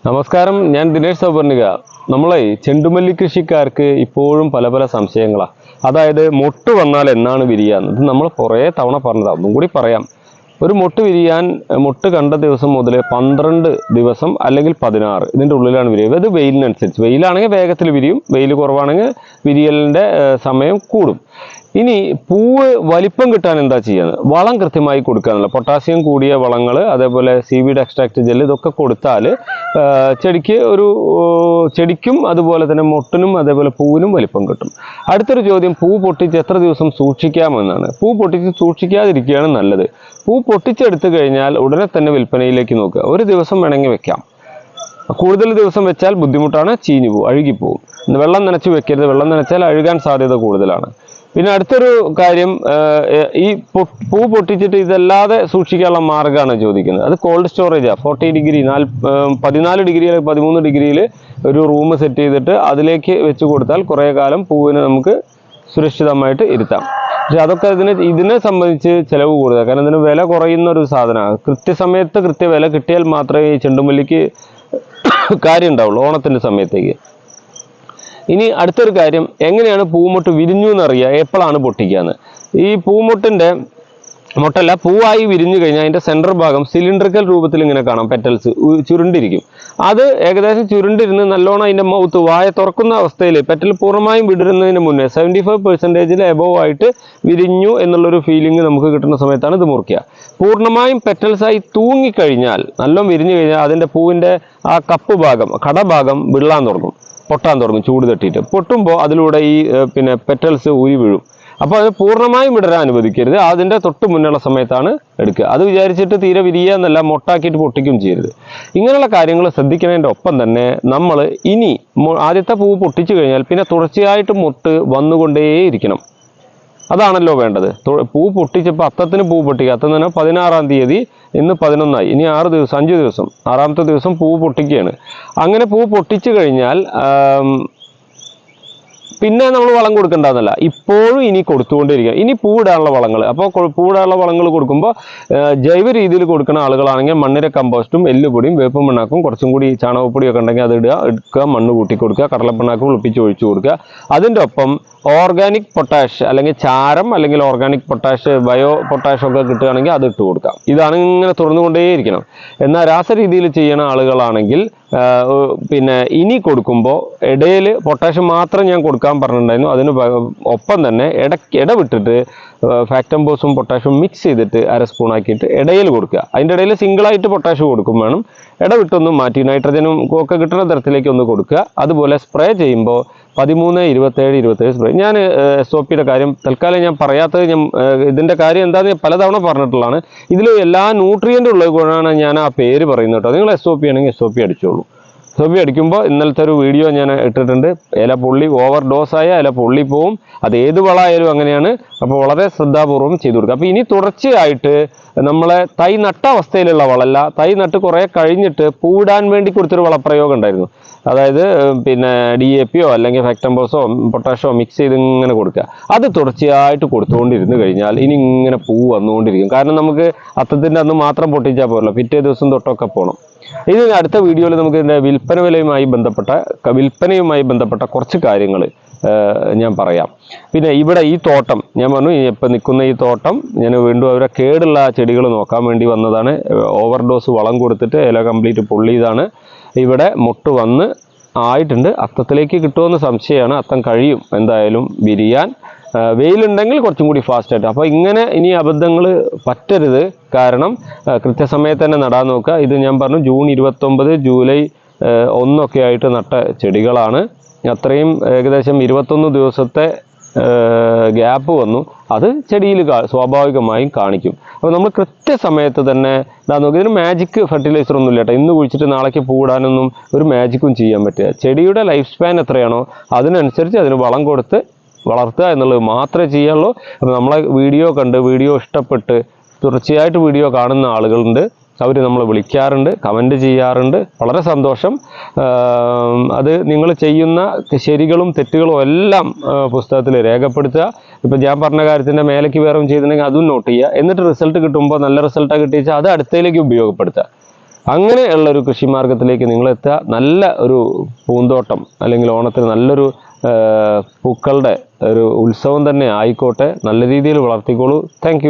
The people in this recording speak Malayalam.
നമസ്കാരം, ഞാൻ ദിനേഷ് സൗപർണിക. നമ്മളെ ചെണ്ടുമല്ലി കൃഷിക്കാർക്ക് ഇപ്പോഴും പല പല സംശയങ്ങളാണ്. അതായത് മൊട്ട് വന്നാൽ എന്നാണ് വിരിയാന്ന്. ഇത് നമ്മൾ കുറേ തവണ പറഞ്ഞതാണ്, ഒന്നും കൂടി പറയാം. ഒരു മൊട്ട് വിരിയാൻ മൊട്ട് കണ്ട ദിവസം മുതൽ 12 ദിവസം അല്ലെങ്കിൽ 16 ഇതിൻ്റെ ഉള്ളിലാണ് വിരിയുക. ഇത് വെയിലിനനുസരിച്ച്, വെയിലാണെങ്കിൽ വേഗത്തിൽ വിരിയും, വെയിൽ കുറവാണെങ്കിൽ വിരിയലിൻ്റെ സമയം കൂടും. ഇനി പൂവ് വലിപ്പം കിട്ടാൻ എന്താ ചെയ്യുന്നത്? വളം കൃത്യമായി കൊടുക്കുക എന്നുള്ള, പൊട്ടാസ്യം കൂടിയ വളങ്ങൾ, അതേപോലെ സീവീഡ് എക്സ്ട്രാക്ട് ജെൽ, ഇതൊക്കെ കൊടുത്താൽ ചെടിക്കും അതുപോലെ തന്നെ മൊട്ടിനും അതേപോലെ പൂവിനും വലിപ്പം കിട്ടും. അടുത്തൊരു ചോദ്യം, പൂ പൊട്ടിച്ച് എത്ര ദിവസം സൂക്ഷിക്കാമെന്നാണ്. പൂ പൊട്ടിച്ച് സൂക്ഷിക്കാതിരിക്കുകയാണ് നല്ലത്. പൂ പൊട്ടിച്ചെടുത്തു കഴിഞ്ഞാൽ ഉടനെ തന്നെ വിൽപ്പനയിലേക്ക് നോക്കുക. ഒരു ദിവസം വേണമെങ്കിൽ വെക്കാം, കൂടുതൽ ദിവസം വെച്ചാൽ ബുദ്ധിമുട്ടാണ്, ചീഞ്ഞു പോകും, അഴുകിപ്പോവും. വെള്ളം നനച്ച് വെക്കരുത്, വെള്ളം നനച്ചാൽ അഴുകാൻ സാധ്യത കൂടുതലാണ്. പിന്നെ അടുത്തൊരു കാര്യം, ഈ പൂ പൊട്ടിച്ചിട്ട് ഇതല്ലാതെ സൂക്ഷിക്കാനുള്ള മാർഗ്ഗമാണ് ചോദിക്കുന്നത്. അത് കോൾഡ് സ്റ്റോറേജാണ്. 40 ഡിഗ്രി 14 ഡിഗ്രി അല്ലെങ്കിൽ 13 ഡിഗ്രിയിൽ ഒരു റൂം സെറ്റ് ചെയ്തിട്ട് അതിലേക്ക് വെച്ച് കൊടുത്താൽ കുറേ കാലം പൂവിനെ നമുക്ക് സുരക്ഷിതമായിട്ട് ഇരുത്താം. പക്ഷെ അതൊക്കെ ഇതിനെ സംബന്ധിച്ച് ചിലവ് കൂടുതലാണ്. കാരണം ഇതിന് വില കുറയുന്ന ഒരു സാധനമാണ്. കൃത്യസമയത്ത് കൃത്യവില കിട്ടിയാൽ മാത്രമേ ഈ ചെണ്ടുമല്ലിക്ക് കാര്യം ഉണ്ടാവുള്ളൂ, ഓണത്തിൻ്റെ സമയത്തേക്ക്. ഇനി അടുത്തൊരു കാര്യം, എങ്ങനെയാണ് പൂമൊട്ട് വിരിഞ്ഞു എന്നറിയുക, എപ്പോഴാണ് പൊട്ടിക്കുകയെന്ന്. ഈ പൂവായി വിരിഞ്ഞു കഴിഞ്ഞാൽ അതിൻ്റെ സെൻട്രൽ ഭാഗം സിലിണ്ടറിക്കൽ രൂപത്തിൽ ഇങ്ങനെ കാണാം, പെറ്റൽസ് ചുരുണ്ടിരിക്കും. അത് ഏകദേശം ചുരുണ്ടിരുന്ന് നല്ലോണം അതിൻ്റെ മൗത്ത്, വായ തുറക്കുന്ന അവസ്ഥയിൽ, പെറ്റൽ പൂർണ്ണമായും വിടരുന്നതിന് മുന്നേ 75% എബോവ് ആയിട്ട് വിരിഞ്ഞു എന്നുള്ളൊരു ഫീലിംഗ് നമുക്ക് കിട്ടുന്ന സമയത്താണ് ഇത് മുറിക്കുക. പൂർണ്ണമായും പെറ്റൽസായി തൂങ്ങിക്കഴിഞ്ഞാൽ, നല്ലോണം വിരിഞ്ഞു കഴിഞ്ഞാൽ അതിൻ്റെ പൂവിൻ്റെ ആ കപ്പ് ഭാഗം, കടഭാഗം പൊട്ടാൻ തുടങ്ങും. ചൂട് തട്ടിയിട്ട് പൊട്ടുമ്പോൾ അതിലൂടെ ഈ പെറ്റൽസ് ഊരി വീഴും. അപ്പോൾ അത് പൂർണ്ണമായും വിടരാൻ അനുവദിക്കരുത്. അതിൻ്റെ തൊട്ട് മുന്നുള്ള സമയത്താണ് എടുക്കുക. അത് വിചാരിച്ചിട്ട് തീരെ വിരിയുക എന്നല്ല, മൊട്ടാക്കിയിട്ട് പൊട്ടിക്കും ചെയ്യരുത്. ഇങ്ങനെയുള്ള കാര്യങ്ങൾ ശ്രദ്ധിക്കുന്നതിൻ്റെ ഒപ്പം തന്നെ നമ്മൾ ഇനി ആദ്യത്തെ പൂവ് പൊട്ടിച്ചു കഴിഞ്ഞാൽ പിന്നെ തുടർച്ചയായിട്ട് മൊട്ട് വന്നുകൊണ്ടേയിരിക്കണം. അതാണല്ലോ വേണ്ടത്. പൂ പൊട്ടിച്ചപ്പോൾ അത്തത്തിന് പൂ പൊട്ടിക്കുക. അത്തം തന്നെ 16-ാം തീയതി, ഇന്ന് 11-ആയി, ഇനി 5 ദിവസം, 6-ാമത്തെ ദിവസം പൂ പൊട്ടിക്കുകയാണ്. അങ്ങനെ പൂ പൊട്ടിച്ചു കഴിഞ്ഞാൽ പിന്നെ നമ്മൾ വളം കൊടുക്കേണ്ടതല്ല, ഇപ്പോഴും ഇനി കൊടുത്തുകൊണ്ടിരിക്കുക. ഇനി പൂവിടാനുള്ള വളങ്ങൾ, അപ്പോൾ പൂവിടാനുള്ള വളങ്ങൾ കൊടുക്കുമ്പോൾ ജൈവ രീതിയിൽ കൊടുക്കുന്ന ആളുകളാണെങ്കിൽ മണ്ണിര കമ്പോസ്റ്റും എല്ലുപൊടിയും വേപ്പും പിണ്ണാക്കും കുറച്ചും കൂടി ചാണകപ്പൊടിയൊക്കെ ഉണ്ടെങ്കിൽ അത് എടുക്കുക, മണ്ണ് കൂട്ടി കൊടുക്കുക, കടലപ്പിണ്ണാക്കും ഒളിപ്പിച്ച് ഒഴിച്ചു കൊടുക്കുക. അതിൻ്റെ ഒപ്പം ഓർഗാനിക് പൊട്ടാഷ് അല്ലെങ്കിൽ ചാരം അല്ലെങ്കിൽ ഓർഗാനിക് പൊട്ടാഷ്, ബയോ പൊട്ടാഷ് ഒക്കെ കിട്ടുകയാണെങ്കിൽ അത് ഇട്ട് കൊടുക്കാം. ഇതാണ് ഇങ്ങനെ തുറന്നുകൊണ്ടേയിരിക്കണം. എന്നാൽ രാസരീതിയിൽ ചെയ്യുന്ന ആളുകളാണെങ്കിൽ ഇനി കൊടുക്കുമ്പോൾ ഇടയിൽ പൊട്ടാഷ് മാത്രം ഞാൻ കൊടുക്കാൻ പറഞ്ഞിട്ടുണ്ടായിരുന്നു. അതിന് ഒപ്പം തന്നെ ഇടവിട്ടിട്ട് ഫാക്ടംബോസും പൊട്ടാഷും മിക്സ് ചെയ്തിട്ട് 1/2 സ്പൂൺ ആക്കിയിട്ട് ഇടയിൽ കൊടുക്കുക. അതിൻ്റെ ഇടയിൽ സിംഗിളായിട്ട് പൊട്ടാഷ് കൊടുക്കും വേണം. ഇടവിട്ടൊന്നും മാറ്റി നൈട്രജനും ഒക്കെ കിട്ടുന്ന തരത്തിലേക്ക് ഒന്ന് കൊടുക്കുക. അതുപോലെ സ്പ്രേ ചെയ്യുമ്പോൾ 13, 27, 27 സ്പ്രേ. ഞാൻ SOP കാര്യം തൽക്കാലം ഞാൻ പറയാത്തത്, ഇതിൻ്റെ കാര്യം എന്താണെന്ന് പലതവണ പറഞ്ഞിട്ടുള്ളതാണ്. ഇതിൽ എല്ലാ ന്യൂട്രിയൻ്റ് ഉള്ളത് കൊണ്ടാണ് ഞാൻ ആ പേര് പറയുന്നത് കേട്ടോ. നിങ്ങൾ SOP ആണെങ്കിൽ SOP അടിച്ചോളൂ. SOP അടിക്കുമ്പോൾ ഇന്നലത്തെ ഒരു വീഡിയോ ഞാൻ ഇട്ടിട്ടുണ്ട്. ഇല പൊള്ളി, ഓവർ ഡോസായ ഇല പൊള്ളി പോവും. അത് ഏത് വളമായാലും അങ്ങനെയാണ്. അപ്പോൾ വളരെ ശ്രദ്ധാപൂർവം ചെയ്തു കൊടുക്കുക. അപ്പോൾ ഇനി തുടർച്ചയായിട്ട് നമ്മളെ തൈ നട്ട അവസ്ഥയിലുള്ള വളമല്ല, തൈ നട്ട് കുറേ കഴിഞ്ഞിട്ട് പൂവിടാൻ വേണ്ടി കൊടുത്തൊരു വളപ്രയോഗം ഉണ്ടായിരുന്നു. അതായത് DAP അല്ലെങ്കിൽ ഫാക്ടംബോസോ പൊട്ടാഷോ മിക്സ് ചെയ്ത് ഇങ്ങനെ കൊടുക്കുക. അത് തുടർച്ചയായിട്ട് കൊടുത്തുകൊണ്ടിരുന്നു കഴിഞ്ഞാൽ ഇനി ഇങ്ങനെ പൂ വന്നുകൊണ്ടിരിക്കും. കാരണം നമുക്ക് അത്തത്തിൻ്റെ അന്ന് മാത്രം പൊട്ടിച്ചാൽ പോരല്ലോ, പിറ്റേ ദിവസം തൊട്ടൊക്കെ പോകണം. ഇനി അടുത്ത വീഡിയോയിൽ നമുക്ക് ഇതിൻ്റെ വിൽപ്പനയുമായി ബന്ധപ്പെട്ട കുറച്ച് കാര്യങ്ങൾ ഞാൻ പറയാം. പിന്നെ ഇവിടെ ഈ തോട്ടം ഞാൻ പറഞ്ഞു, ഇപ്പം നിൽക്കുന്ന ഈ തോട്ടം ഞാൻ വീണ്ടും അവരെ കേടുള്ള ചെടികൾ നോക്കാൻ വേണ്ടി വന്നതാണ്. ഓവർഡോസ് വളം കൊടുത്തിട്ട് ഇല കംപ്ലീറ്റ് പൊള്ളിയതാണ്. ഇവിടെ മൊട്ട് വന്ന് ആയിട്ടുണ്ട്. അത്തത്തിലേക്ക് കിട്ടുമെന്ന് സംശയമാണ്. അത്തം കഴിയും എന്തായാലും വിരിയാൻ. വെയിലുണ്ടെങ്കിൽ കുറച്ചും കൂടി ഫാസ്റ്റായിട്ട്. അപ്പോൾ ഇങ്ങനെ ഇനി അബദ്ധങ്ങൾ പറ്റരുത്. കാരണം കൃത്യസമയത്ത് തന്നെ നടാൻ നോക്കുക. ഇത് ഞാൻ പറഞ്ഞു ജൂൺ 29, ജൂലൈ 1 ആയിട്ട് നട്ട ചെടികളാണ്. അത്രയും ഏകദേശം 21 ദിവസത്തെ ഗ്യാപ്പ് വന്നു. അത് ചെടിയിൽ സ്വാഭാവികമായും കാണിക്കും. അപ്പോൾ നമ്മൾ കൃത്യസമയത്ത് തന്നെ നോക്കുക. ഇതിന് മാജിക് ഫെർട്ടിലൈസർ ഒന്നും ഇല്ല കേട്ടോ. ഇന്ന് കുഴിച്ചിട്ട് നാളേക്ക് പൂടാനൊന്നും ഒരു മാജിക്കും ചെയ്യാൻ പറ്റുക. ചെടിയുടെ ലൈഫ് സ്പാൻ എത്രയാണോ അതിനനുസരിച്ച് അതിന് വളം കൊടുത്ത് വളർത്തുക എന്നുള്ളത് മാത്രമേ ചെയ്യുള്ളൂ. അപ്പോൾ നമ്മളെ വീഡിയോ ഇഷ്ടപ്പെട്ട് തുടർച്ചയായിട്ട് വീഡിയോ കാണുന്ന ആളുകളുണ്ട്. അവർ നമ്മളെ വിളിക്കാറുണ്ട്, കമൻറ്റ് ചെയ്യാറുണ്ട്. വളരെ സന്തോഷം. അത് നിങ്ങൾ ചെയ്യുന്ന ശരികളും തെറ്റുകളും എല്ലാം പുസ്തകത്തിൽ രേഖപ്പെടുത്തുക. ഇപ്പം ഞാൻ പറഞ്ഞ കാര്യത്തിൻ്റെ മേലേക്ക് വേറെ ചെയ്തിട്ടുണ്ടെങ്കിൽ അതും നോട്ട് ചെയ്യുക. എന്നിട്ട് റിസൾട്ട് കിട്ടുമ്പോൾ നല്ല റിസൾട്ടാണ് കിട്ടിയാൽ അത് അടുത്തതിലേക്ക് ഉപയോഗപ്പെടുത്തുക. അങ്ങനെയുള്ളൊരു കൃഷി മാർഗത്തിലേക്ക് നിങ്ങളെത്തുക. നല്ല ഒരു പൂന്തോട്ടം അല്ലെങ്കിൽ ഓണത്തിന് നല്ലൊരു പൂക്കളുടെ ഒരു ഉത്സവം തന്നെ ആയിക്കോട്ടെ. നല്ല രീതിയിൽ വളർത്തിക്കോളൂ. താങ്ക്